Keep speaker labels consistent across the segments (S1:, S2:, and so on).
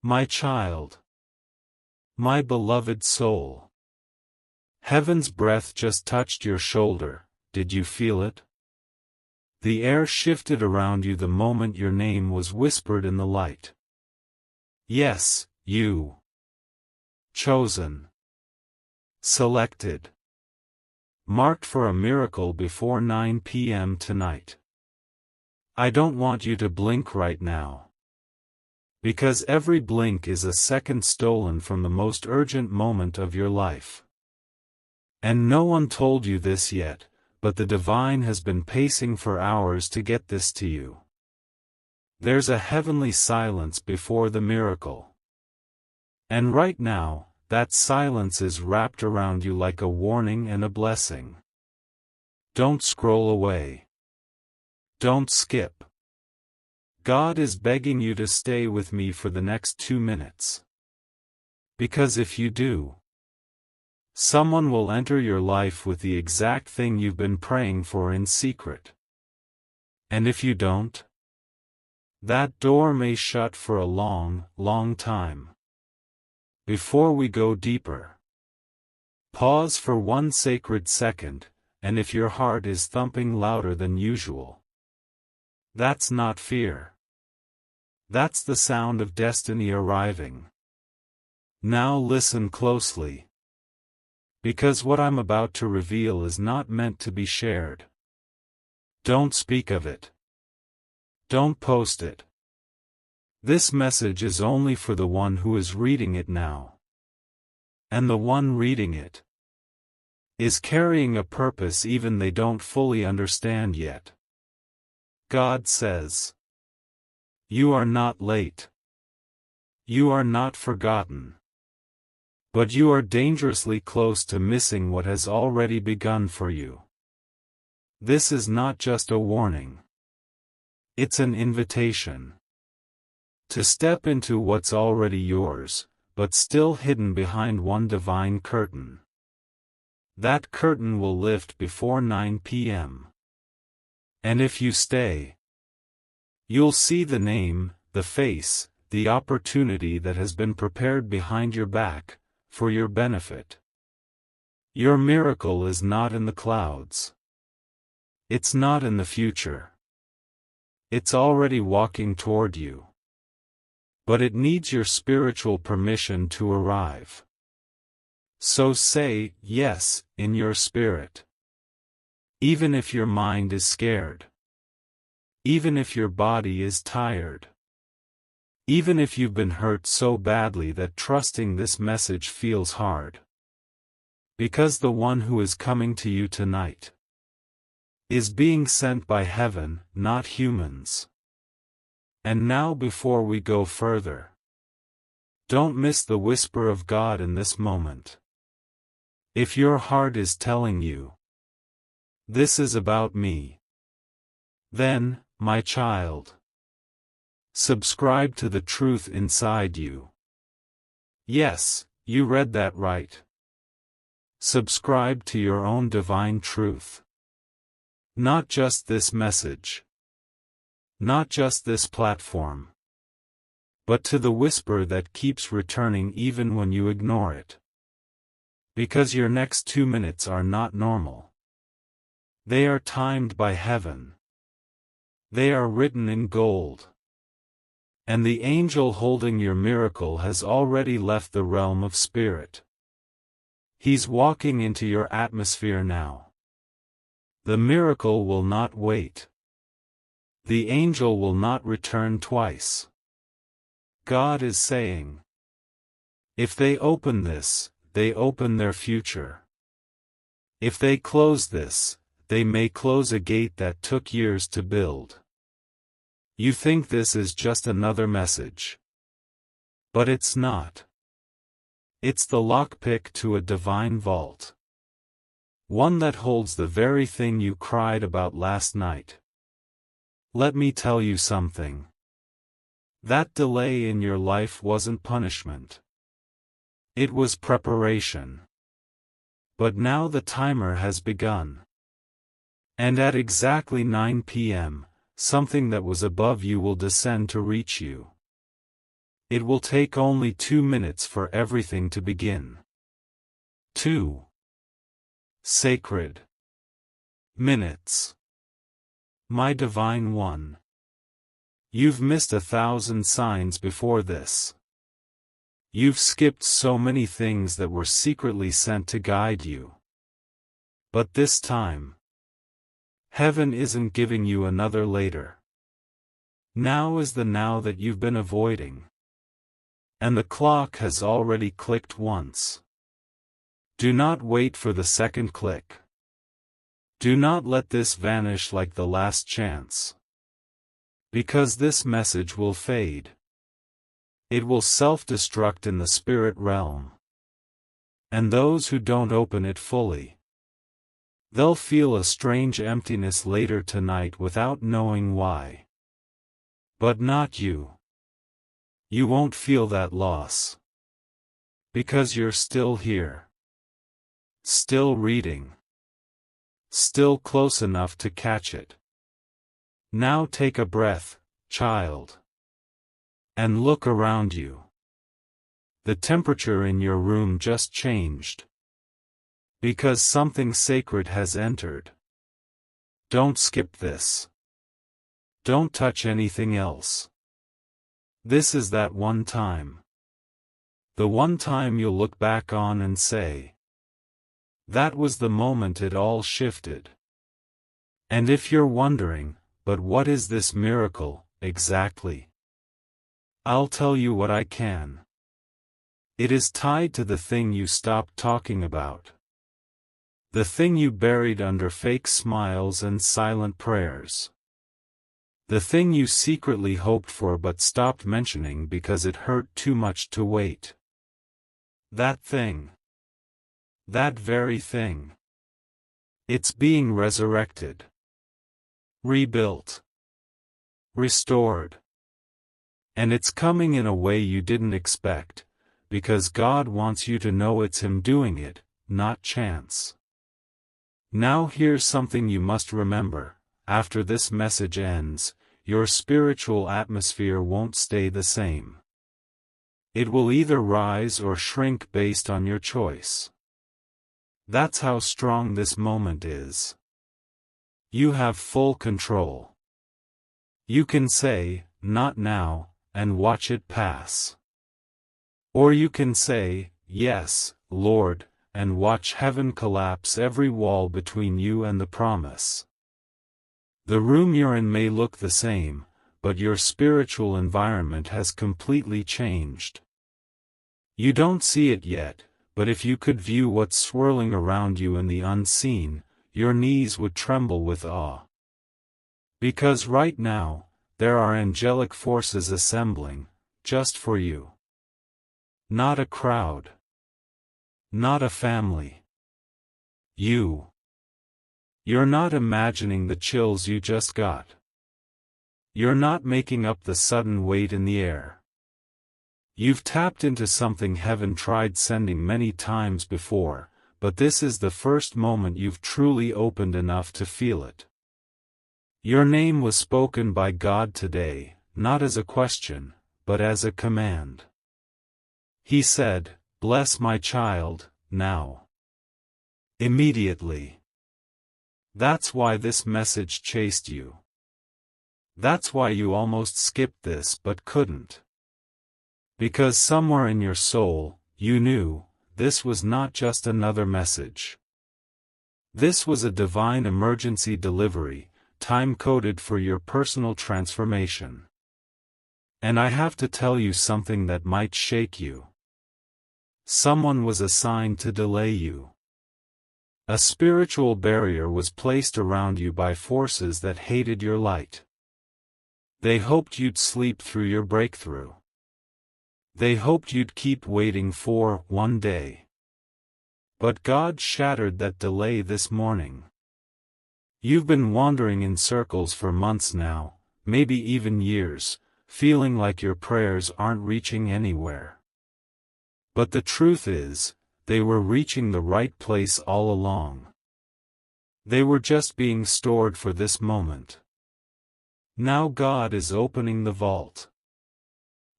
S1: My child. My beloved soul. Heaven's breath just touched your shoulder, did you feel it? The air shifted around you the moment your name was whispered in the light. Yes, you. Chosen. Selected. Marked for a miracle before 9 p.m. tonight. I don't want you to blink right now. Because every blink is a second stolen from the most urgent moment of your life. And no one told you this yet, but the divine has been pacing for hours to get this to you. There's a heavenly silence before the miracle. And right now, that silence is wrapped around you like a warning and a blessing. Don't scroll away. Don't skip. God is begging you to stay with me for the next 2 minutes. Because if you do, someone will enter your life with the exact thing you've been praying for in secret. And if you don't, that door may shut for a long, long time. Before we go deeper, pause for one sacred second, and if your heart is thumping louder than usual, that's not fear. That's the sound of destiny arriving. Now listen closely. Because what I'm about to reveal is not meant to be shared. Don't speak of it. Don't post it. This message is only for the one who is reading it now. And the one reading it is carrying a purpose even they don't fully understand yet. God says, you are not late. You are not forgotten. But you are dangerously close to missing what has already begun for you. This is not just a warning. It's an invitation to step into what's already yours, but still hidden behind one divine curtain. That curtain will lift before 9 p.m. And if you stay, you'll see the name, the face, the opportunity that has been prepared behind your back, for your benefit. Your miracle is not in the clouds. It's not in the future. It's already walking toward you. But it needs your spiritual permission to arrive. So say yes in your spirit. Even if your mind is scared. Even if your body is tired. Even if you've been hurt so badly that trusting this message feels hard. Because the one who is coming to you tonight is being sent by heaven, not humans. And now before we go further, don't miss the whisper of God in this moment. If your heart is telling you, this is about me, then, my child, subscribe to the truth inside you. Yes, you read that right. Subscribe to your own divine truth. Not just this message. Not just this platform. But to the whisper that keeps returning even when you ignore it. Because your next 2 minutes are not normal. They are timed by heaven. They are written in gold. And the angel holding your miracle has already left the realm of spirit. He's walking into your atmosphere now. The miracle will not wait. The angel will not return twice. God is saying, if they open this, they open their future. If they close this, they may close a gate that took years to build. You think this is just another message. But it's not. It's the lockpick to a divine vault. One that holds the very thing you cried about last night. Let me tell you something. That delay in your life wasn't punishment. It was preparation. But now the timer has begun. And at exactly 9 p.m., something that was above you will descend to reach you. It will take only 2 minutes for everything to begin. 2 sacred minutes. My Divine One. You've missed 1,000 signs before this. You've skipped so many things that were secretly sent to guide you. But this time, heaven isn't giving you another later. Now is the now that you've been avoiding. And the clock has already clicked once. Do not wait for the second click. Do not let this vanish like the last chance. Because this message will fade. It will self-destruct in the spirit realm. And those who don't open it fully, they'll feel a strange emptiness later tonight without knowing why. But not you. You won't feel that loss. Because you're still here. Still reading. Still close enough to catch it. Now take a breath, child. And look around you. The temperature in your room just changed. Because something sacred has entered. Don't skip this. Don't touch anything else. This is that one time. The one time you'll look back on and say, that was the moment it all shifted. And if you're wondering, but what is this miracle, exactly? I'll tell you what I can. It is tied to the thing you stopped talking about. The thing you buried under fake smiles and silent prayers. The thing you secretly hoped for but stopped mentioning because it hurt too much to wait. That thing. That very thing. It's being resurrected. Rebuilt. Restored. And it's coming in a way you didn't expect, because God wants you to know it's Him doing it, not chance. Now here's something you must remember. After this message ends, your spiritual atmosphere won't stay the same. It will either rise or shrink based on your choice. That's how strong this moment is. You have full control. You can say, not now, and watch it pass. Or you can say, yes, Lord, and watch heaven collapse every wall between you and the promise. The room you're in may look the same, but your spiritual environment has completely changed. You don't see it yet, but if you could view what's swirling around you in the unseen, your knees would tremble with awe. Because right now, there are angelic forces assembling, just for you. Not a crowd. Not a family. You. You're not imagining the chills you just got. You're not making up the sudden weight in the air. You've tapped into something heaven tried sending many times before, but this is the first moment you've truly opened enough to feel it. Your name was spoken by God today, not as a question, but as a command. He said, "Bless my child, now." Immediately. That's why this message chased you. That's why you almost skipped this but couldn't. Because somewhere in your soul, you knew, this was not just another message. This was a divine emergency delivery, time-coded for your personal transformation. And I have to tell you something that might shake you. Someone was assigned to delay you. A spiritual barrier was placed around you by forces that hated your light. They hoped you'd sleep through your breakthrough. They hoped you'd keep waiting for one day. But God shattered that delay this morning. You've been wandering in circles for months now, maybe even years, feeling like your prayers aren't reaching anywhere. But the truth is, they were reaching the right place all along. They were just being stored for this moment. Now God is opening the vault.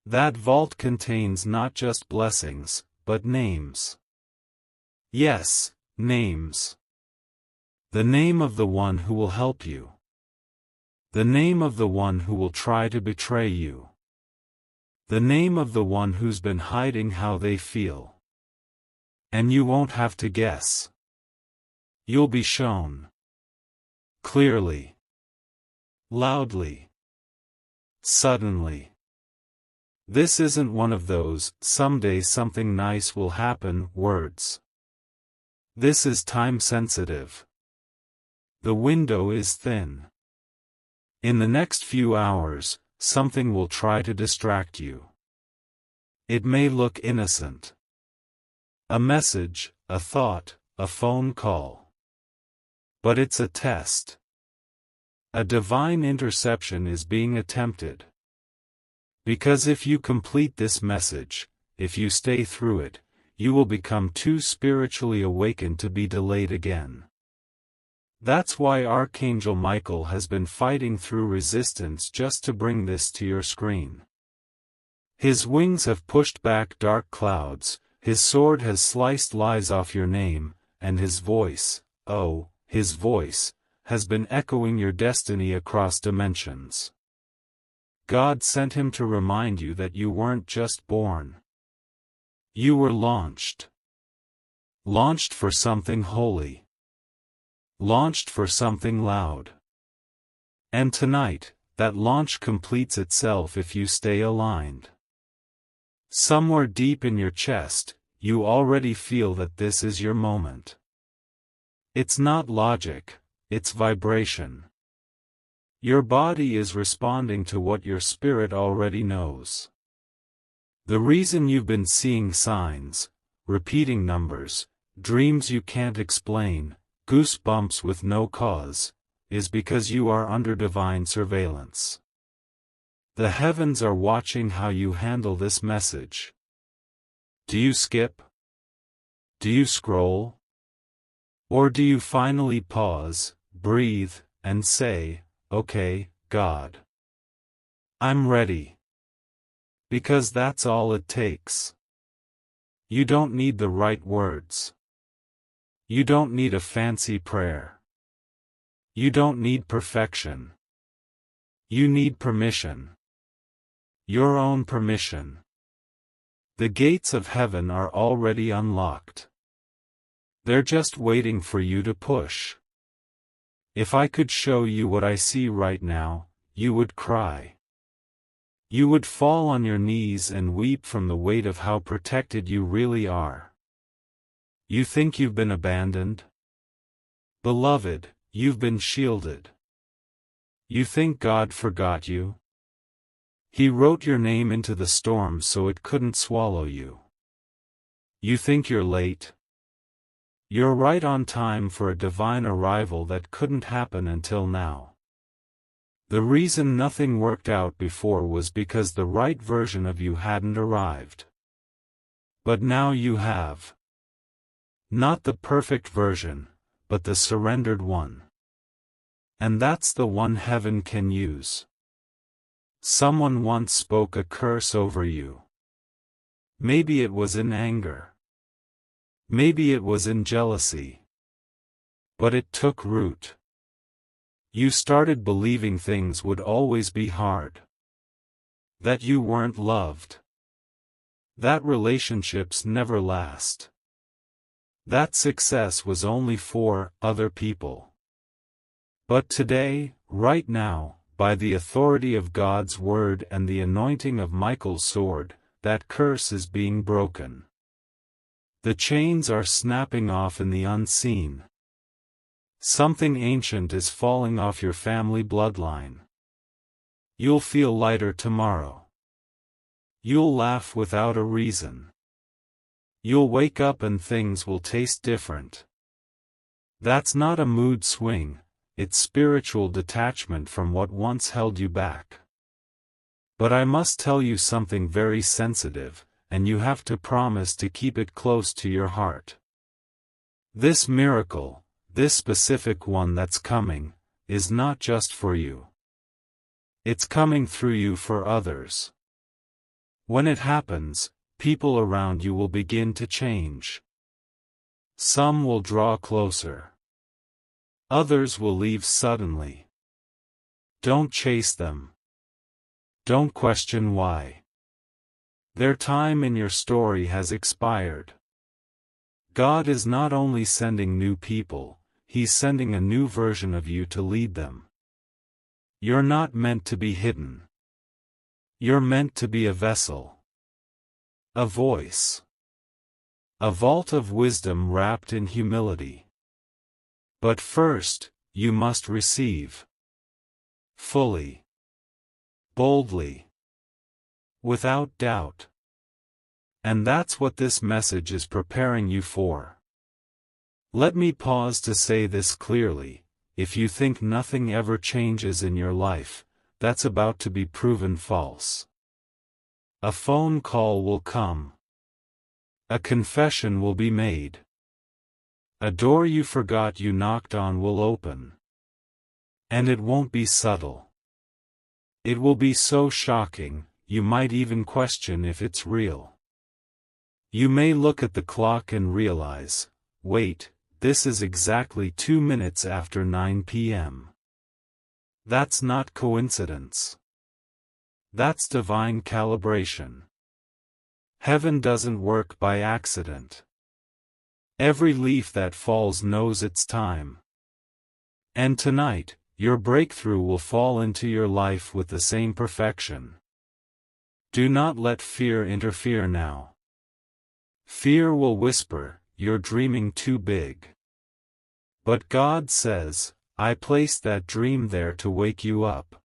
S1: That vault contains not just blessings, but names. Yes, names. The name of the one who will help you. The name of the one who will try to betray you. The name of the one who's been hiding how they feel. And you won't have to guess. You'll be shown. Clearly. Loudly. Suddenly. This isn't one of those, someday something nice will happen, words. This is time-sensitive. The window is thin. In the next few hours, something will try to distract you. It may look innocent. A message, a thought, a phone call. But it's a test. A divine interception is being attempted. Because if you complete this message, if you stay through it, you will become too spiritually awakened to be delayed again. That's why Archangel Michael has been fighting through resistance just to bring this to your screen. His wings have pushed back dark clouds, his sword has sliced lies off your name, and his voice, oh, his voice, has been echoing your destiny across dimensions. God sent him to remind you that you weren't just born. You were launched. Launched for something holy. Launched for something loud. And tonight, that launch completes itself if you stay aligned. Somewhere deep in your chest, you already feel that this is your moment. It's not logic, it's vibration. Your body is responding to what your spirit already knows. The reason you've been seeing signs, repeating numbers, dreams you can't explain, goosebumps with no cause, is because you are under divine surveillance. The heavens are watching how you handle this message. Do you skip? Do you scroll? Or do you finally pause, breathe, and say, "Okay, God. I'm ready." Because that's all it takes. You don't need the right words. You don't need a fancy prayer. You don't need perfection. You need permission. Your own permission. The gates of heaven are already unlocked. They're just waiting for you to push. If I could show you what I see right now, you would cry. You would fall on your knees and weep from the weight of how protected you really are. You think you've been abandoned? Beloved, you've been shielded. You think God forgot you? He wrote your name into the storm so it couldn't swallow you. You think you're late? You're right on time for a divine arrival that couldn't happen until now. The reason nothing worked out before was because the right version of you hadn't arrived. But now you have. Not the perfect version, but the surrendered one. And that's the one heaven can use. Someone once spoke a curse over you. Maybe it was in anger. Maybe it was in jealousy. But it took root. You started believing things would always be hard. That you weren't loved. That relationships never last. That success was only for other people. But today, right now, by the authority of God's word and the anointing of Michael's sword, that curse is being broken. The chains are snapping off in the unseen. Something ancient is falling off your family bloodline. You'll feel lighter tomorrow. You'll laugh without a reason. You'll wake up and things will taste different. That's not a mood swing, it's spiritual detachment from what once held you back. But I must tell you something very sensitive, and you have to promise to keep it close to your heart. This miracle, this specific one that's coming, is not just for you. It's coming through you for others. When it happens, people around you will begin to change. Some will draw closer. Others will leave suddenly. Don't chase them. Don't question why. Their time in your story has expired. God is not only sending new people, He's sending a new version of you to lead them. You're not meant to be hidden. You're meant to be a vessel. A voice. A vault of wisdom wrapped in humility. But first, you must receive. Fully. Boldly. Without doubt. And that's what this message is preparing you for. Let me pause to say this clearly: if you think nothing ever changes in your life, that's about to be proven false. A phone call will come. A confession will be made. A door you forgot you knocked on will open. And it won't be subtle. It will be so shocking, you might even question if it's real. You may look at the clock and realize, wait, this is exactly 2 minutes after 9 p.m. That's not coincidence. That's divine calibration. Heaven doesn't work by accident. Every leaf that falls knows its time. And tonight, your breakthrough will fall into your life with the same perfection. Do not let fear interfere now. Fear will whisper, "You're dreaming too big." But God says, "I placed that dream there to wake you up."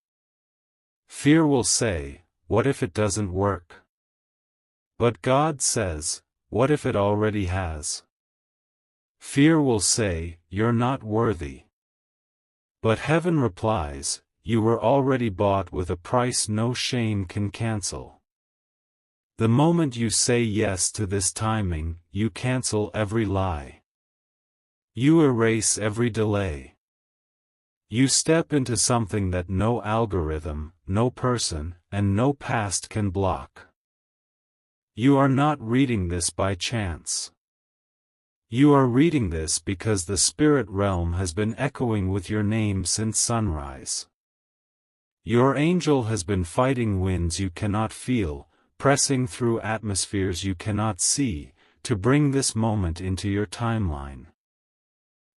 S1: Fear will say, "What if it doesn't work?" But God says, "What if it already has?" Fear will say, "You're not worthy." But heaven replies, "You were already bought with a price no shame can cancel." The moment you say yes to this timing, you cancel every lie. You erase every delay. You step into something that no algorithm, no person, and no past can block. You are not reading this by chance. You are reading this because the spirit realm has been echoing with your name since sunrise. Your angel has been fighting winds you cannot feel, pressing through atmospheres you cannot see, to bring this moment into your timeline.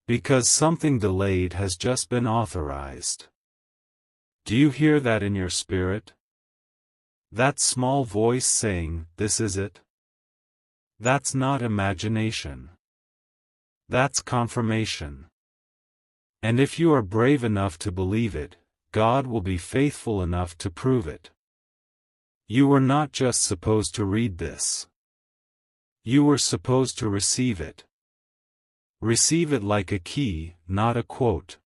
S1: Because something delayed has just been authorized. Do you hear that in your spirit? That small voice saying, "This is it"? That's not imagination. That's confirmation. And if you are brave enough to believe it, God will be faithful enough to prove it. You were not just supposed to read this. You were supposed to receive it. Receive it like a key, not a quote.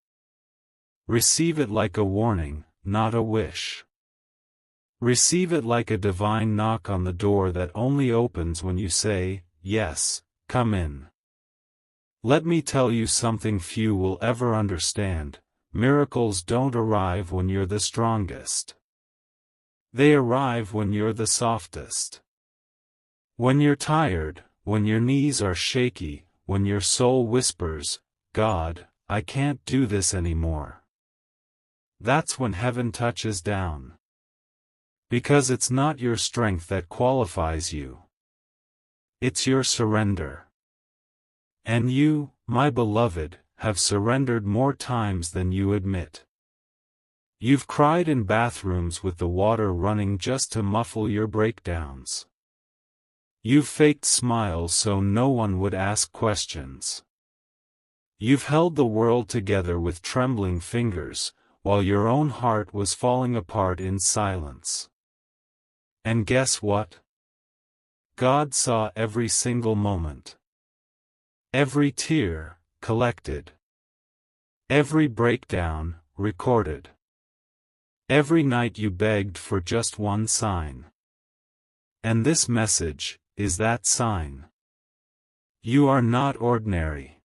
S1: Receive it like a warning, not a wish. Receive it like a divine knock on the door that only opens when you say, "Yes, come in." Let me tell you something few will ever understand: miracles don't arrive when you're the strongest. They arrive when you're the softest. When you're tired, when your knees are shaky, when your soul whispers, "God, I can't do this anymore." That's when heaven touches down. Because it's not your strength that qualifies you. It's your surrender. And you, my beloved, have surrendered more times than you admit. You've cried in bathrooms with the water running just to muffle your breakdowns. You've faked smiles so no one would ask questions. You've held the world together with trembling fingers, while your own heart was falling apart in silence. And guess what? God saw every single moment. Every tear, collected. Every breakdown, recorded. Every night you begged for just one sign. And this message is that sign. You are not ordinary.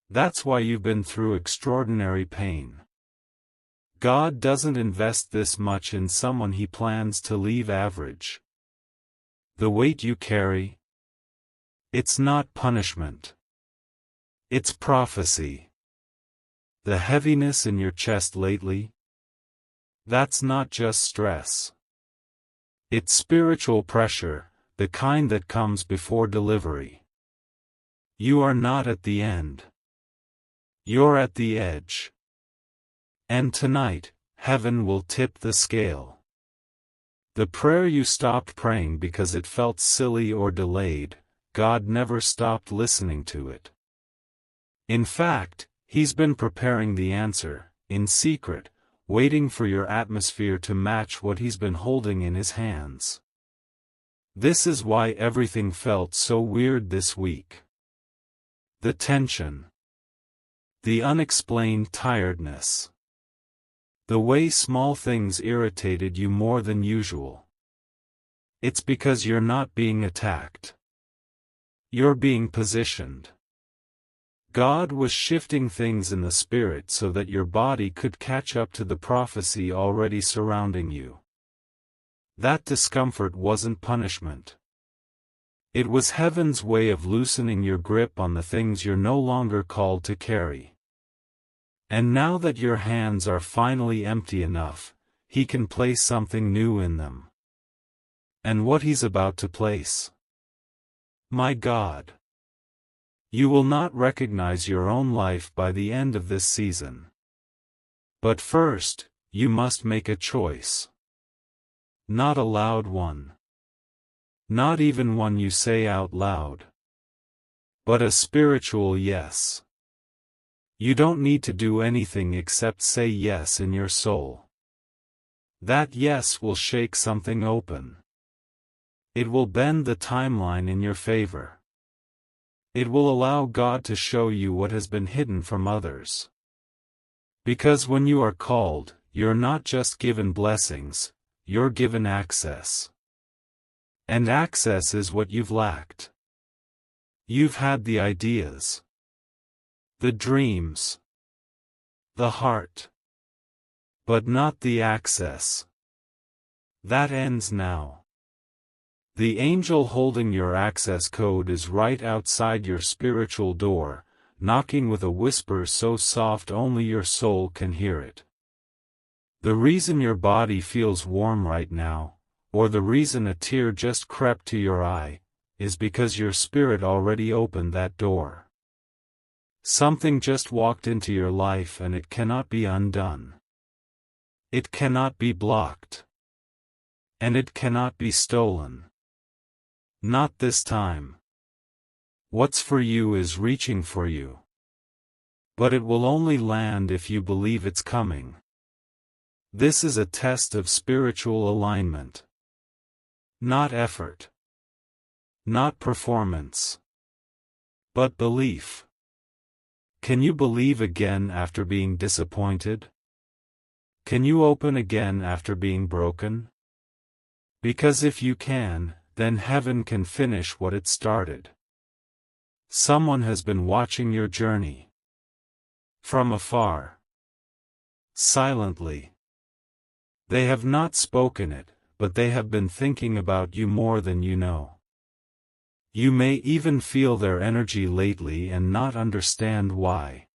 S1: That's why you've been through extraordinary pain. God doesn't invest this much in someone He plans to leave average. The weight you carry? It's not punishment. It's prophecy. The heaviness in your chest lately? That's not just stress. It's spiritual pressure, the kind that comes before delivery. You are not at the end. You're at the edge. And tonight, heaven will tip the scale. The prayer you stopped praying because it felt silly or delayed, God never stopped listening to it. In fact, He's been preparing the answer, in secret, waiting for your atmosphere to match what He's been holding in His hands. This is why everything felt so weird this week. The tension. The unexplained tiredness. The way small things irritated you more than usual. It's because you're not being attacked. You're being positioned. God was shifting things in the spirit so that your body could catch up to the prophecy already surrounding you. That discomfort wasn't punishment. It was heaven's way of loosening your grip on the things you're no longer called to carry. And now that your hands are finally empty enough, He can place something new in them. And what He's about to place? My God! You will not recognize your own life by the end of this season. But first, you must make a choice. Not a loud one. Not even one you say out loud. But a spiritual yes. You don't need to do anything except say yes in your soul. That yes will shake something open. It will bend the timeline in your favor. It will allow God to show you what has been hidden from others. Because when you are called, you're not just given blessings, you're given access. And access is what you've lacked. You've had the ideas. The dreams. The heart. But not the access. That ends now. The angel holding your access code is right outside your spiritual door, knocking with a whisper so soft only your soul can hear it. The reason your body feels warm right now, or the reason a tear just crept to your eye, is because your spirit already opened that door. Something just walked into your life and it cannot be undone. It cannot be blocked. And it cannot be stolen. Not this time. What's for you is reaching for you. But it will only land if you believe it's coming. This is a test of spiritual alignment. Not effort. Not performance. But belief. Can you believe again after being disappointed? Can you open again after being broken? Because if you can, then heaven can finish what it started. Someone has been watching your journey. From afar. Silently. They have not spoken it, but they have been thinking about you more than you know. You may even feel their energy lately and not understand why.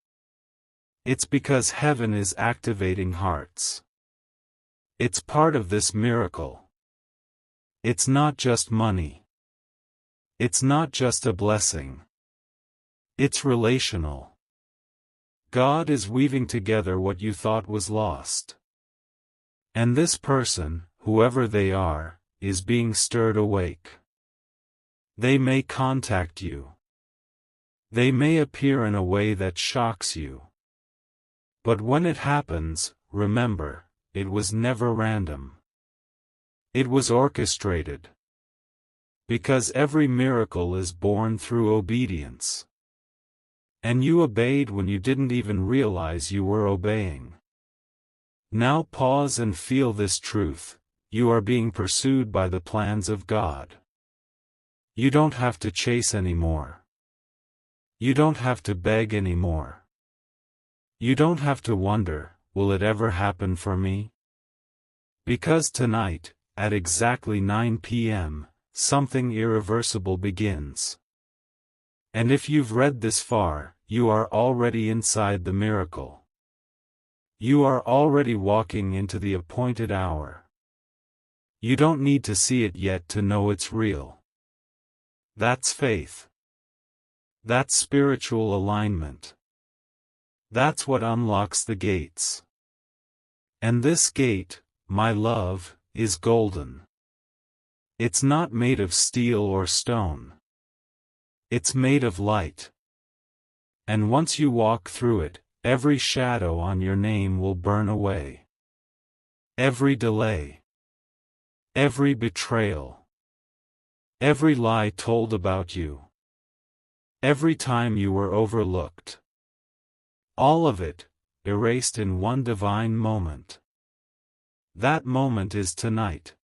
S1: It's because heaven is activating hearts. It's part of this miracle. It's not just money. It's not just a blessing. It's relational. God is weaving together what you thought was lost. And this person, whoever they are, is being stirred awake. They may contact you. They may appear in a way that shocks you. But when it happens, remember, it was never random. It was orchestrated. Because every miracle is born through obedience. And you obeyed when you didn't even realize you were obeying. Now pause and feel this truth: you are being pursued by the plans of God. You don't have to chase anymore. You don't have to beg anymore. You don't have to wonder, will it ever happen for me? Because tonight, at exactly 9 p.m., something irreversible begins. And if you've read this far, you are already inside the miracle. You are already walking into the appointed hour. You don't need to see it yet to know it's real. That's faith. That's spiritual alignment. That's what unlocks the gates. And this gate, my love, is golden. It's not made of steel or stone. It's made of light. And once you walk through it, every shadow on your name will burn away. Every delay. Every betrayal. Every lie told about you. Every time you were overlooked. All of it, erased in one divine moment. That moment is tonight.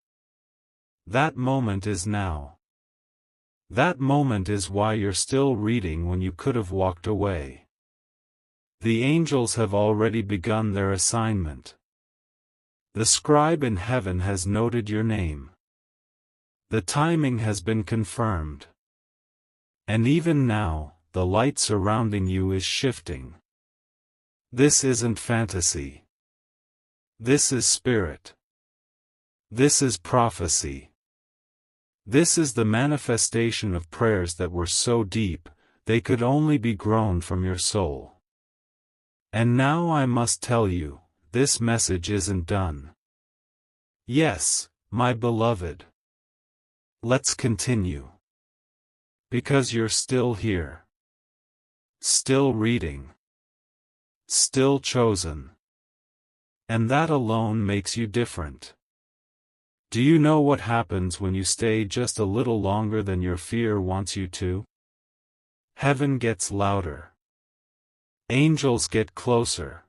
S1: That moment is now. That moment is why you're still reading when you could have walked away. The angels have already begun their assignment. The scribe in heaven has noted your name. The timing has been confirmed. And even now, the light surrounding you is shifting. This isn't fantasy. This is spirit. This is prophecy. This is the manifestation of prayers that were so deep, they could only be grown from your soul. And now I must tell you, this message isn't done. Yes, my beloved. Let's continue. Because you're still here. Still reading. Still chosen. And that alone makes you different. Do you know what happens when you stay just a little longer than your fear wants you to? Heaven gets louder. Angels get closer.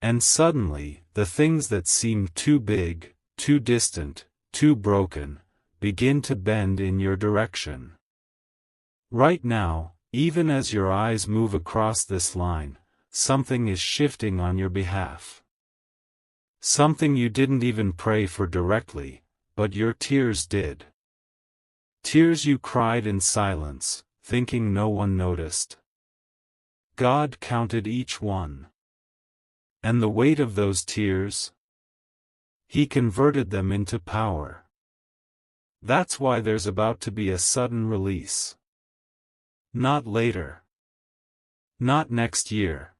S1: And suddenly, the things that seemed too big, too distant, too broken, begin to bend in your direction. Right now, even as your eyes move across this line, something is shifting on your behalf. Something you didn't even pray for directly, but your tears did. Tears you cried in silence, thinking no one noticed. God counted each one. And the weight of those tears? He converted them into power. That's why there's about to be a sudden release. Not later. Not next year.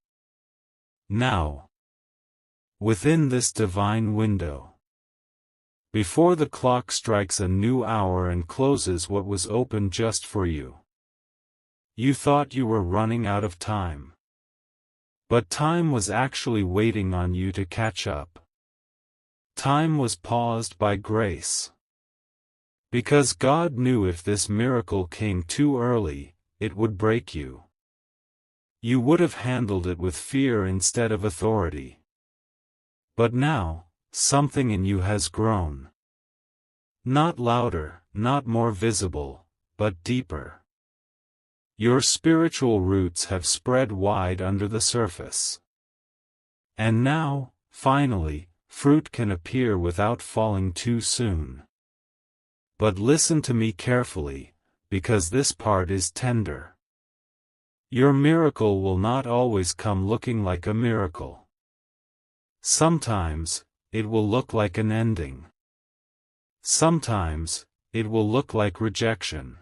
S1: Now. Within this divine window. Before the clock strikes a new hour and closes what was open just for you. You thought you were running out of time. But time was actually waiting on you to catch up. Time was paused by grace. Because God knew if this miracle came too early, it would break you. You would have handled it with fear instead of authority. But now, something in you has grown. Not louder, not more visible, but deeper. Your spiritual roots have spread wide under the surface. And now, finally, fruit can appear without falling too soon. But listen to me carefully, because this part is tender. Your miracle will not always come looking like a miracle. Sometimes, it will look like an ending. Sometimes, it will look like rejection.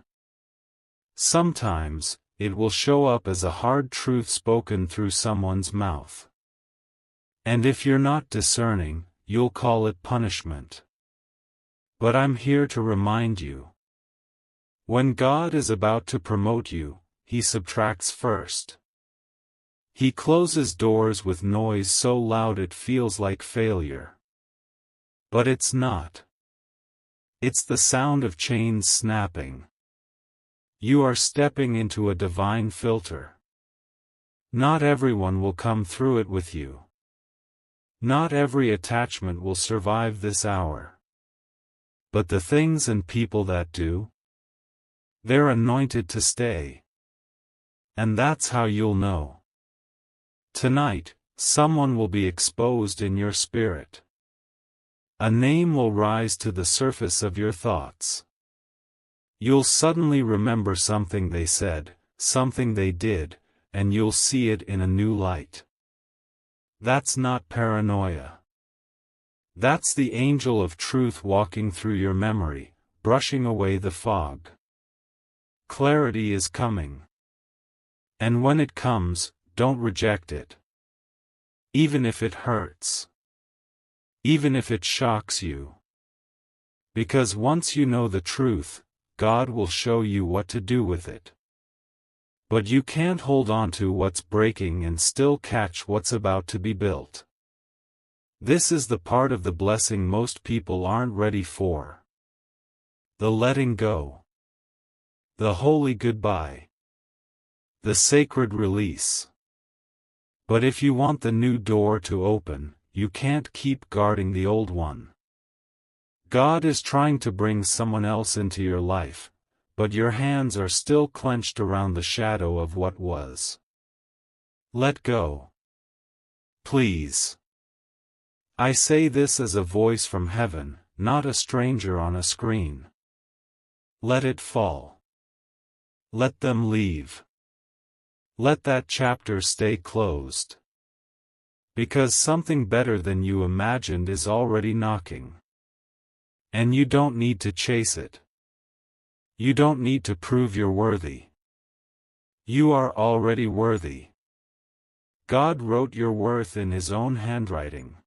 S1: Sometimes, it will show up as a hard truth spoken through someone's mouth. And if you're not discerning, you'll call it punishment. But I'm here to remind you. When God is about to promote you, He subtracts first. He closes doors with noise so loud it feels like failure. But it's not. It's the sound of chains snapping. You are stepping into a divine filter. Not everyone will come through it with you. Not every attachment will survive this hour. But the things and people that do, they're anointed to stay. And that's how you'll know. Tonight, someone will be exposed in your spirit. A name will rise to the surface of your thoughts. You'll suddenly remember something they said, something they did, and you'll see it in a new light. That's not paranoia. That's the angel of truth walking through your memory, brushing away the fog. Clarity is coming. And when it comes, don't reject it. Even if it hurts. Even if it shocks you. Because once you know the truth, God will show you what to do with it. But you can't hold on to what's breaking and still catch what's about to be built. This is the part of the blessing most people aren't ready for. The letting go. The holy goodbye. The sacred release. But if you want the new door to open, you can't keep guarding the old one. God is trying to bring someone else into your life, but your hands are still clenched around the shadow of what was. Let go. Please. I say this as a voice from heaven, not a stranger on a screen. Let it fall. Let them leave. Let that chapter stay closed. Because something better than you imagined is already knocking. And you don't need to chase it. You don't need to prove you're worthy. You are already worthy. God wrote your worth in His own handwriting.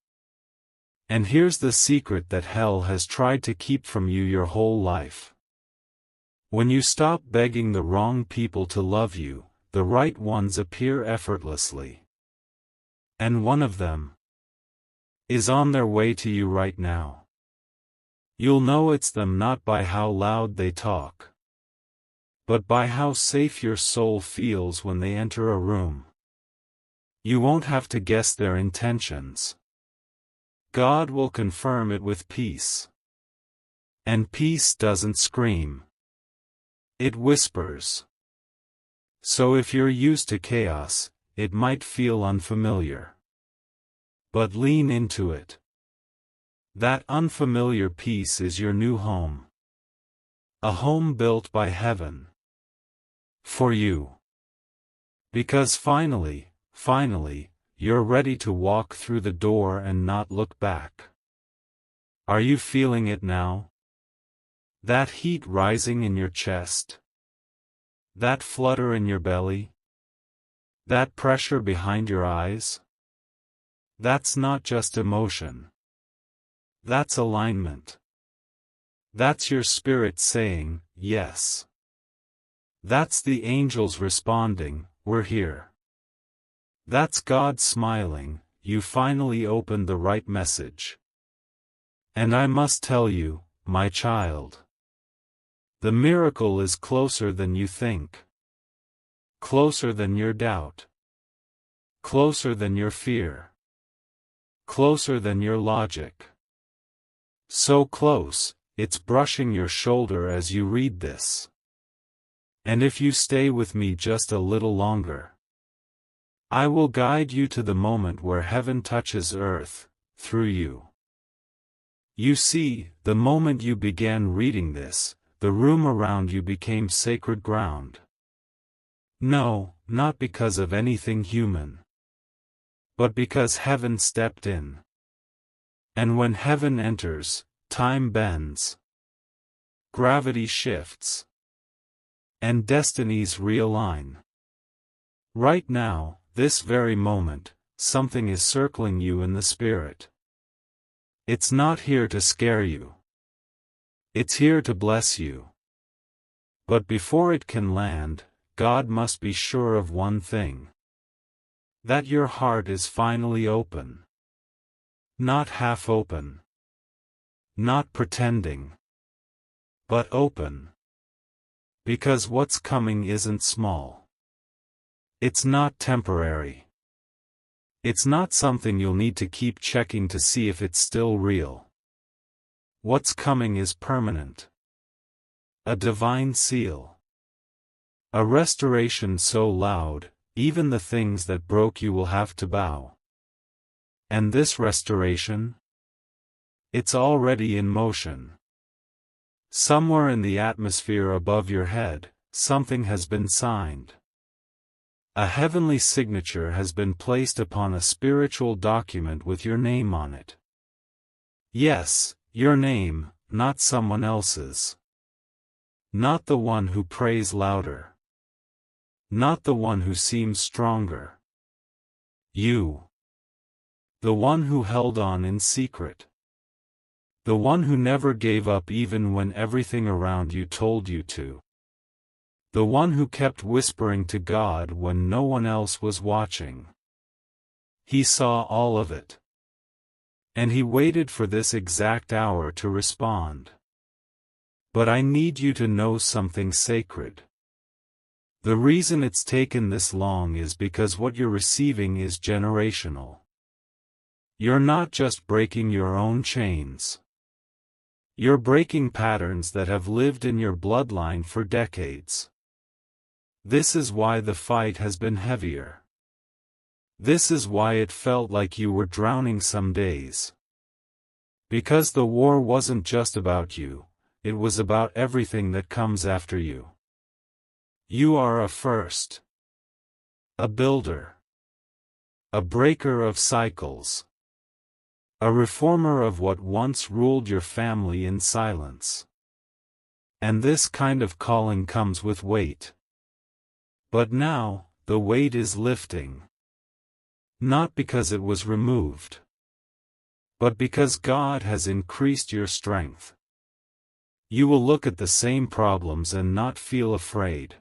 S1: And here's the secret that hell has tried to keep from you your whole life. When you stop begging the wrong people to love you, the right ones appear effortlessly. And one of them is on their way to you right now. You'll know it's them not by how loud they talk, but by how safe your soul feels when they enter a room. You won't have to guess their intentions. God will confirm it with peace. And peace doesn't scream. It whispers. So if you're used to chaos, it might feel unfamiliar. But lean into it. That unfamiliar peace is your new home. A home built by heaven. For you. Because finally, you're ready to walk through the door and not look back. Are you feeling it now? That heat rising in your chest? That flutter in your belly? That pressure behind your eyes? That's not just emotion. That's alignment. That's your spirit saying, yes. That's the angels responding, we're here. That's God smiling, you finally opened the right message. And I must tell you, my child, the miracle is closer than you think. Closer than your doubt. Closer than your fear. Closer than your logic. So close, it's brushing your shoulder as you read this. And if you stay with me just a little longer, I will guide you to the moment where heaven touches earth, through you. You see, the moment you began reading this, the room around you became sacred ground. No, not because of anything human. But because heaven stepped in. And when heaven enters, time bends. Gravity shifts. And destinies realign. Right now, this very moment, something is circling you in the spirit. It's not here to scare you. It's here to bless you. But before it can land, God must be sure of one thing. That your heart is finally open. Not half open. Not pretending. But open. Because what's coming isn't small. It's not temporary. It's not something you'll need to keep checking to see if it's still real. What's coming is permanent. A divine seal. A restoration so loud, even the things that broke you will have to bow. And this restoration? It's already in motion. Somewhere in the atmosphere above your head, something has been signed. A heavenly signature has been placed upon a spiritual document with your name on it. Yes, your name, not someone else's. Not the one who prays louder. Not the one who seems stronger. You. The one who held on in secret. The one who never gave up even when everything around you told you to. The one who kept whispering to God when no one else was watching. He saw all of it. And he waited for this exact hour to respond. But I need you to know something sacred. The reason it's taken this long is because what you're receiving is generational. You're not just breaking your own chains. You're breaking patterns that have lived in your bloodline for decades. This is why the fight has been heavier. This is why it felt like you were drowning some days. Because the war wasn't just about you, it was about everything that comes after you. You are a first. A builder. A breaker of cycles. A reformer of what once ruled your family in silence. And this kind of calling comes with weight. But now, the weight is lifting. Not because it was removed. But because God has increased your strength. You will look at the same problems and not feel afraid.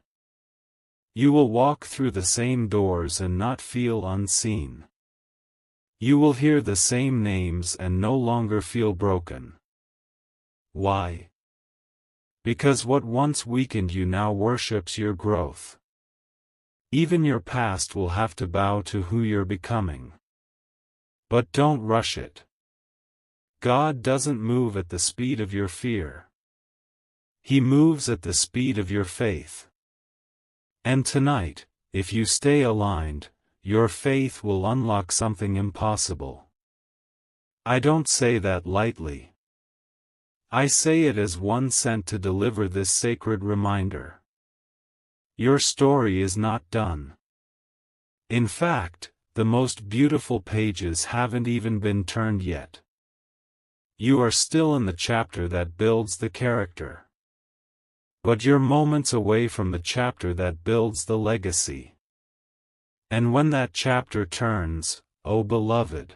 S1: You will walk through the same doors and not feel unseen. You will hear the same names and no longer feel broken. Why? Because what once weakened you now worships your growth. Even your past will have to bow to who you're becoming. But don't rush it. God doesn't move at the speed of your fear. He moves at the speed of your faith. And tonight, if you stay aligned, your faith will unlock something impossible. I don't say that lightly. I say it as one sent to deliver this sacred reminder. Your story is not done. In fact, the most beautiful pages haven't even been turned yet. You are still in the chapter that builds the character. But you're moments away from the chapter that builds the legacy. And when that chapter turns, oh beloved,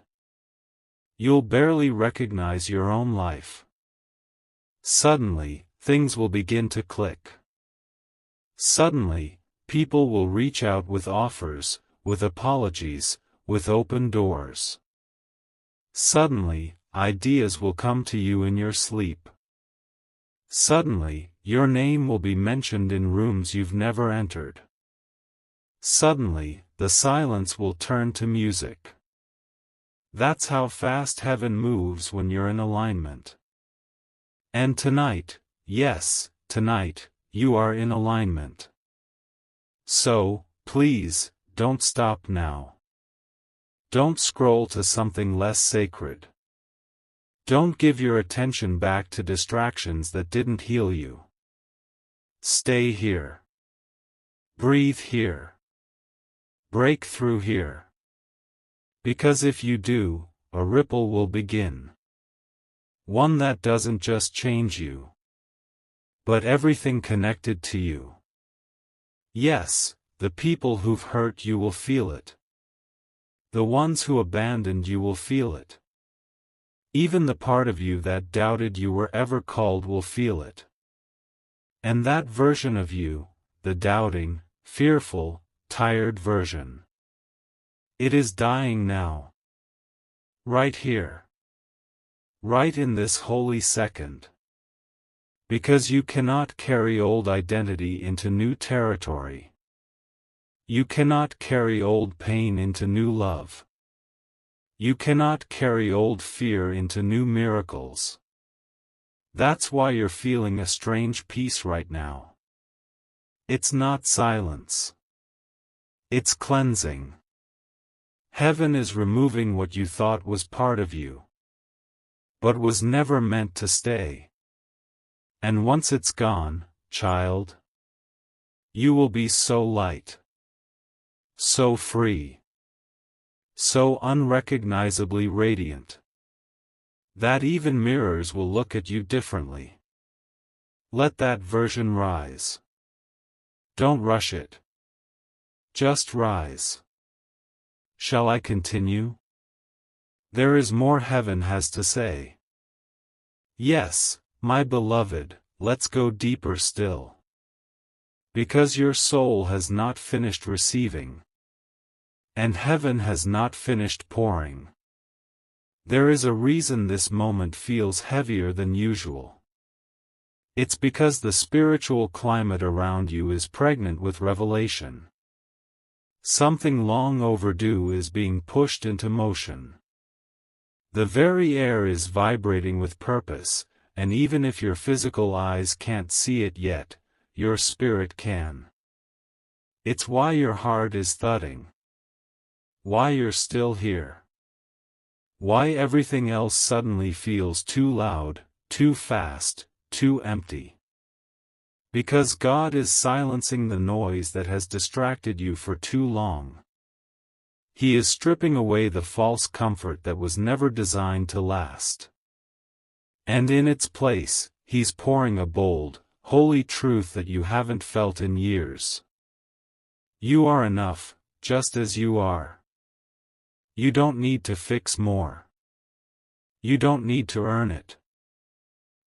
S1: you'll barely recognize your own life. Suddenly, things will begin to click. Suddenly, people will reach out with offers, with apologies, with open doors. Suddenly, ideas will come to you in your sleep. Suddenly, your name will be mentioned in rooms you've never entered. Suddenly, the silence will turn to music. That's how fast heaven moves when you're in alignment. And tonight, yes, tonight, you are in alignment. So, please, don't stop now. Don't scroll to something less sacred. Don't give your attention back to distractions that didn't heal you. Stay here. Breathe here. Break through here. Because if you do, a ripple will begin. One that doesn't just change you, but everything connected to you. Yes, the people who've hurt you will feel it. The ones who abandoned you will feel it. Even the part of you that doubted you were ever called will feel it. And that version of you, the doubting, fearful, tired version. It is dying now. Right here. Right in this holy second. Because you cannot carry old identity into new territory. You cannot carry old pain into new love. You cannot carry old fear into new miracles. That's why you're feeling a strange peace right now. It's not silence. It's cleansing. Heaven is removing what you thought was part of you, but was never meant to stay. And once it's gone, child, you will be so light, so free, so unrecognizably radiant, that even mirrors will look at you differently. Let that version rise. Don't rush it. Just rise. Shall I continue? There is more heaven has to say. Yes, my beloved, let's go deeper still. Because your soul has not finished receiving, and heaven has not finished pouring. There is a reason this moment feels heavier than usual. It's because the spiritual climate around you is pregnant with revelation. Something long overdue is being pushed into motion. The very air is vibrating with purpose, and even if your physical eyes can't see it yet, your spirit can. It's why your heart is thudding. Why you're still here. Why everything else suddenly feels too loud, too fast, too empty. Because God is silencing the noise that has distracted you for too long. He is stripping away the false comfort that was never designed to last. And in its place, He's pouring a bold, holy truth that you haven't felt in years. You are enough, just as you are. You don't need to fix more. You don't need to earn it.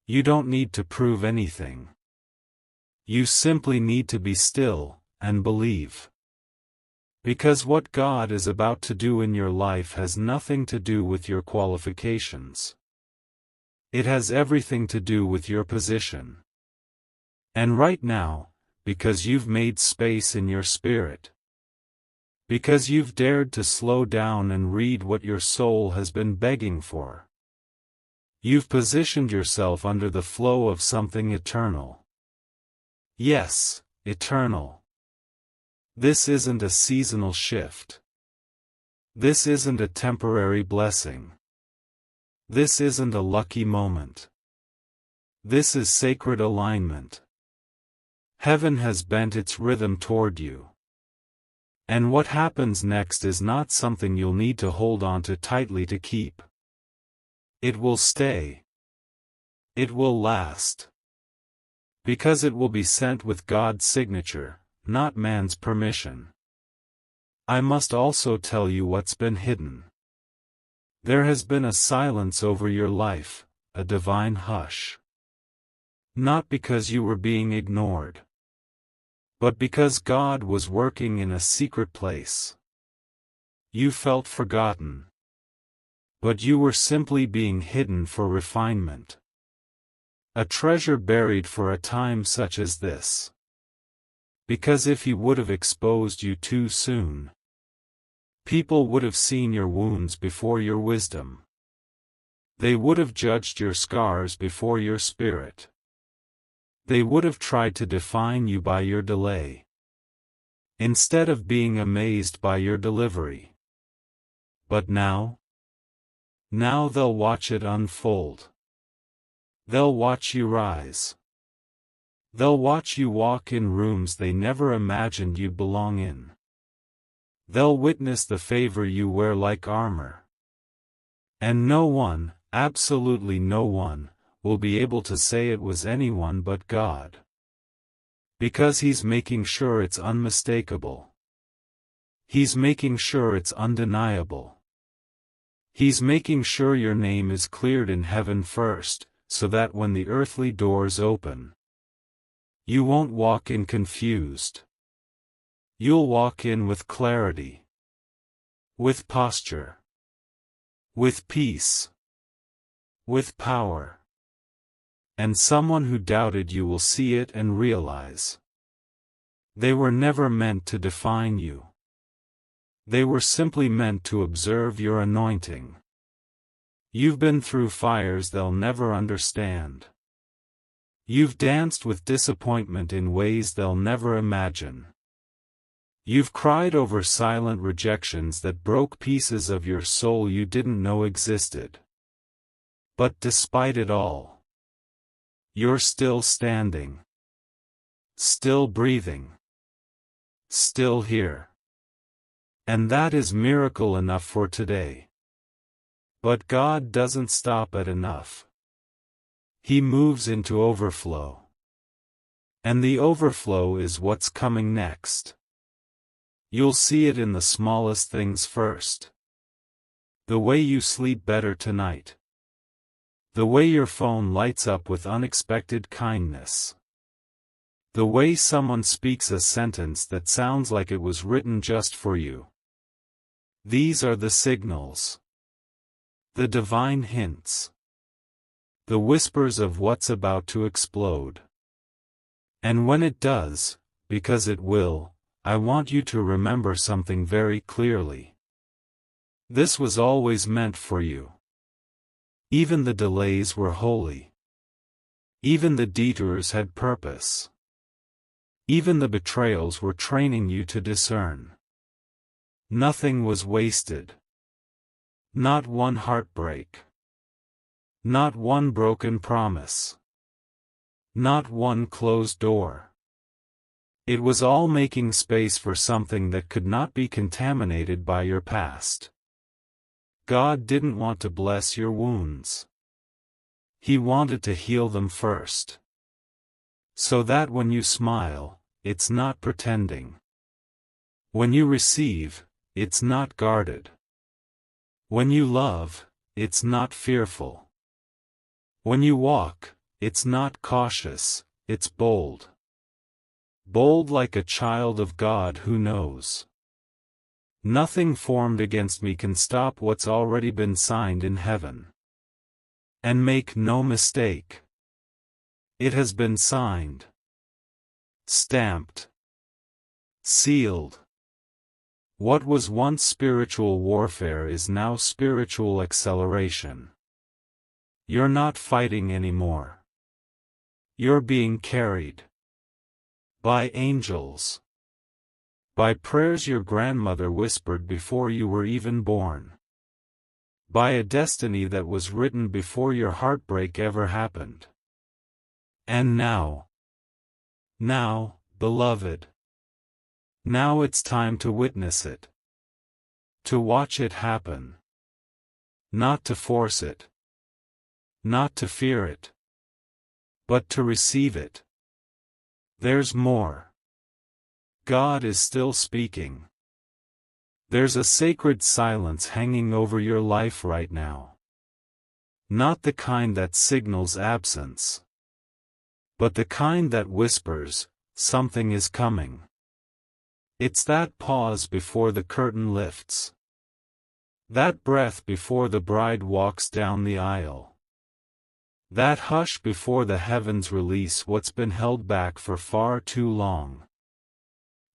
S1: You don't need to prove anything. You simply need to be still, and believe. Because what God is about to do in your life has nothing to do with your qualifications. It has everything to do with your position. And right now, because you've made space in your spirit. Because you've dared to slow down and read what your soul has been begging for. You've positioned yourself under the flow of something eternal. Yes, eternal. This isn't a seasonal shift. This isn't a temporary blessing. This isn't a lucky moment. This is sacred alignment. Heaven has bent its rhythm toward you. And what happens next is not something you'll need to hold on to tightly to keep. It will stay. It will last. Because it will be sent with God's signature, not man's permission. I must also tell you what's been hidden. There has been a silence over your life, a divine hush. Not because you were being ignored, but because God was working in a secret place. You felt forgotten, but you were simply being hidden for refinement. A treasure buried for a time such as this. Because if He would have exposed you too soon, people would have seen your wounds before your wisdom. They would have judged your scars before your spirit. They would have tried to define you by your delay, instead of being amazed by your delivery. But now they'll watch it unfold. They'll watch you rise. They'll watch you walk in rooms they never imagined you'd belong in. They'll witness the favor you wear like armor. And no one, absolutely no one, will be able to say it was anyone but God. Because He's making sure it's unmistakable. He's making sure it's undeniable. He's making sure your name is cleared in heaven first, so that when the earthly doors open, you won't walk in confused. You'll walk in with clarity, with posture, with peace, with power. And someone who doubted you will see it and realize. They were never meant to define you. They were simply meant to observe your anointing. You've been through fires they'll never understand. You've danced with disappointment in ways they'll never imagine. You've cried over silent rejections that broke pieces of your soul you didn't know existed. But despite it all, You're still standing. Still breathing. Still here. And that is miracle enough for today. But God doesn't stop at enough. He moves into overflow. And the overflow is what's coming next. You'll see it in the smallest things first. The way you sleep better tonight. The way your phone lights up with unexpected kindness. The way someone speaks a sentence that sounds like it was written just for you. These are the signals. The divine hints. The whispers of what's about to explode. And when it does, because it will, I want you to remember something very clearly. This was always meant for you. Even the delays were holy. Even the detours had purpose. Even the betrayals were training you to discern. Nothing was wasted. Not one heartbreak. Not one broken promise. Not one closed door. It was all making space for something that could not be contaminated by your past. God didn't want to bless your wounds. He wanted to heal them first. So that when you smile, it's not pretending. When you receive, it's not guarded. When you love, it's not fearful. When you walk, it's not cautious, it's bold. Bold like a child of God who knows. Nothing formed against me can stop what's already been signed in heaven. And make no mistake. It has been signed. Stamped. Sealed. What was once spiritual warfare is now spiritual acceleration. You're not fighting anymore. You're being carried. By angels. By prayers your grandmother whispered before you were even born. By a destiny that was written before your heartbreak ever happened. And now, beloved, now it's time to witness it. To watch it happen. Not to force it. Not to fear it. But to receive it. There's more. God is still speaking. There's a sacred silence hanging over your life right now. Not the kind that signals absence. But the kind that whispers, something is coming. It's that pause before the curtain lifts. That breath before the bride walks down the aisle. That hush before the heavens release what's been held back for far too long.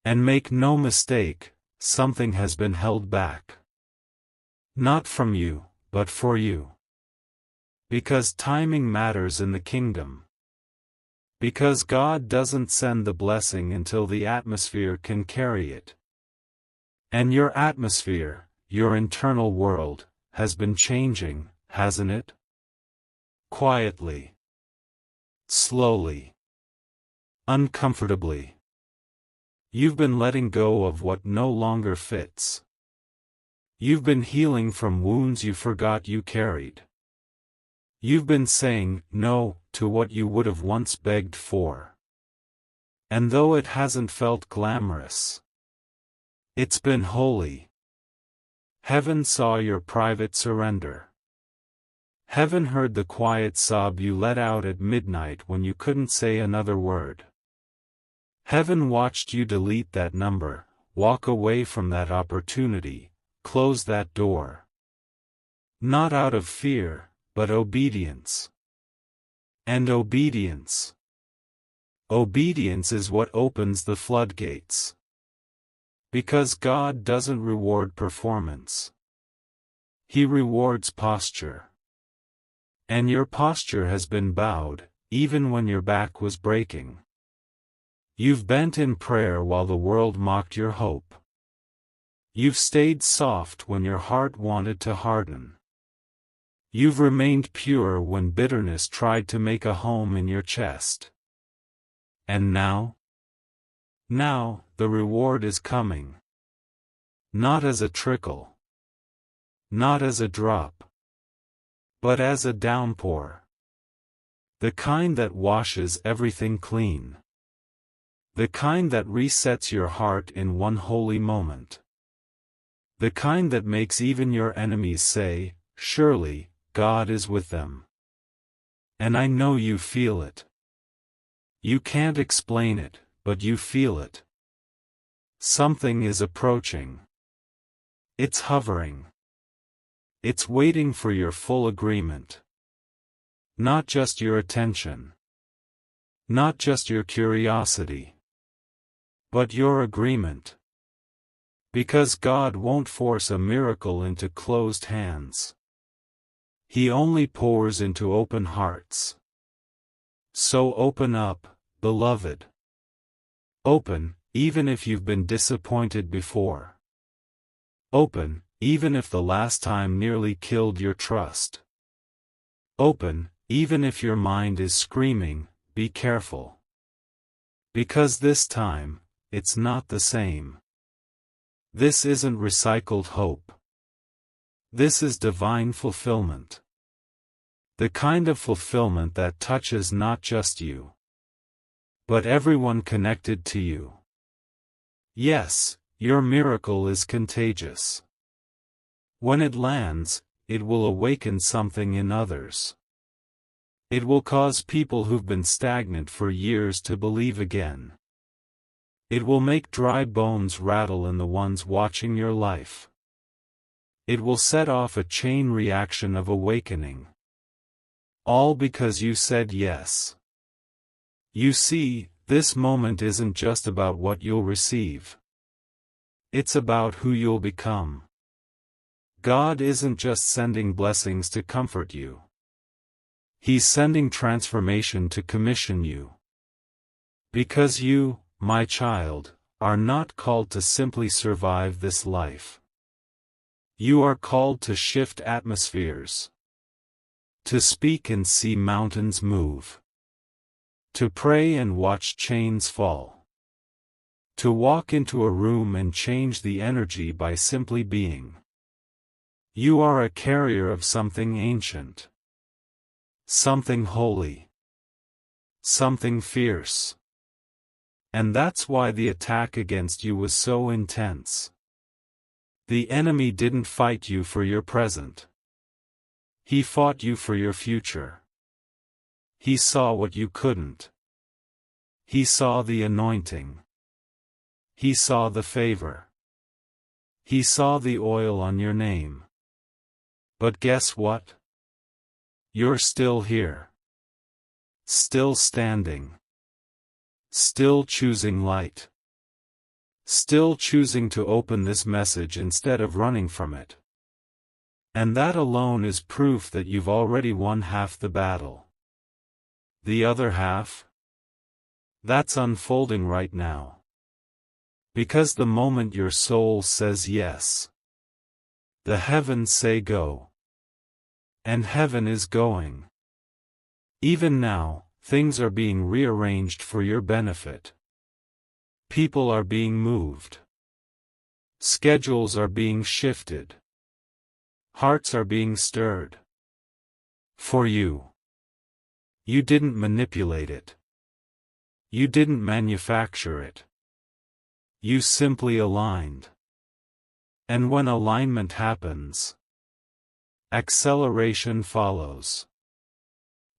S1: And make no mistake, something has been held back. Not from you, but for you. Because timing matters in the kingdom. Because God doesn't send the blessing until the atmosphere can carry it. And your atmosphere, your internal world, has been changing, hasn't it? Quietly. Slowly. Uncomfortably. You've been letting go of what no longer fits. You've been healing from wounds you forgot you carried. You've been saying no to what you would have once begged for. And though it hasn't felt glamorous, it's been holy. Heaven saw your private surrender. Heaven heard the quiet sob you let out at midnight when you couldn't say another word. Heaven watched you delete that number, walk away from that opportunity, close that door. Not out of fear, but obedience. And obedience. Obedience is what opens the floodgates. Because God doesn't reward performance. He rewards posture. And your posture has been bowed, even when your back was breaking. You've bent in prayer while the world mocked your hope. You've stayed soft when your heart wanted to harden. You've remained pure when bitterness tried to make a home in your chest. And now? Now, the reward is coming. Not as a trickle. Not as a drop. But as a downpour. The kind that washes everything clean. The kind that resets your heart in one holy moment. The kind that makes even your enemies say, "Surely, God is with them." And I know you feel it. You can't explain it, but you feel it. Something is approaching. It's hovering. It's waiting for your full agreement. Not just your attention. Not just your curiosity. But your agreement. Because God won't force a miracle into closed hands. He only pours into open hearts. So open up, beloved. Open, even if you've been disappointed before. Open, even if the last time nearly killed your trust. Open, even if your mind is screaming, "Be careful." Because this time, it's not the same. This isn't recycled hope. This is divine fulfillment. The kind of fulfillment that touches not just you, but everyone connected to you. Yes, your miracle is contagious. When it lands, it will awaken something in others. It will cause people who've been stagnant for years to believe again. It will make dry bones rattle in the ones watching your life. It will set off a chain reaction of awakening. All because you said yes. You see, this moment isn't just about what you'll receive. It's about who you'll become. God isn't just sending blessings to comfort you. He's sending transformation to commission you. Because you, my child, are not called to simply survive this life. You are called to shift atmospheres. To speak and see mountains move. To pray and watch chains fall. To walk into a room and change the energy by simply being. You are a carrier of something ancient. Something holy. Something fierce. And that's why the attack against you was so intense. The enemy didn't fight you for your present. He fought you for your future. He saw what you couldn't. He saw the anointing. He saw the favor. He saw the oil on your name. But guess what? You're still here. Still standing. Still choosing light. Still choosing to open this message instead of running from it. And that alone is proof that you've already won half the battle. The other half? That's unfolding right now. Because the moment your soul says yes, the heavens say go. And heaven is going. Even now, things are being rearranged for your benefit. People are being moved. Schedules are being shifted. Hearts are being stirred. For you. You didn't manipulate it. You didn't manufacture it. You simply aligned. And when alignment happens, acceleration follows.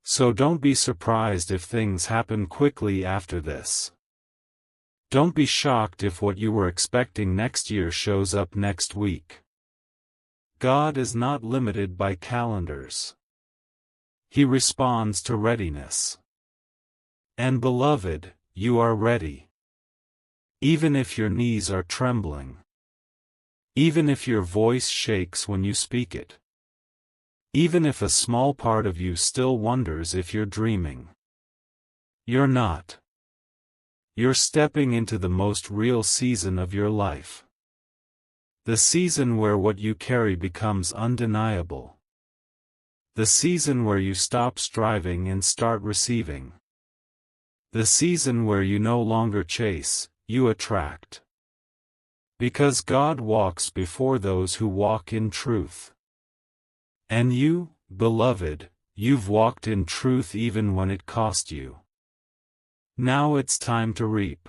S1: So don't be surprised if things happen quickly after this. Don't be shocked if what you were expecting next year shows up next week. God is not limited by calendars. He responds to readiness. And beloved, you are ready. Even if your knees are trembling. Even if your voice shakes when you speak it. Even if a small part of you still wonders if you're dreaming. You're not. You're stepping into the most real season of your life. The season where what you carry becomes undeniable. The season where you stop striving and start receiving. The season where you no longer chase, you attract. Because God walks before those who walk in truth. And you, beloved, you've walked in truth even when it cost you. Now it's time to reap.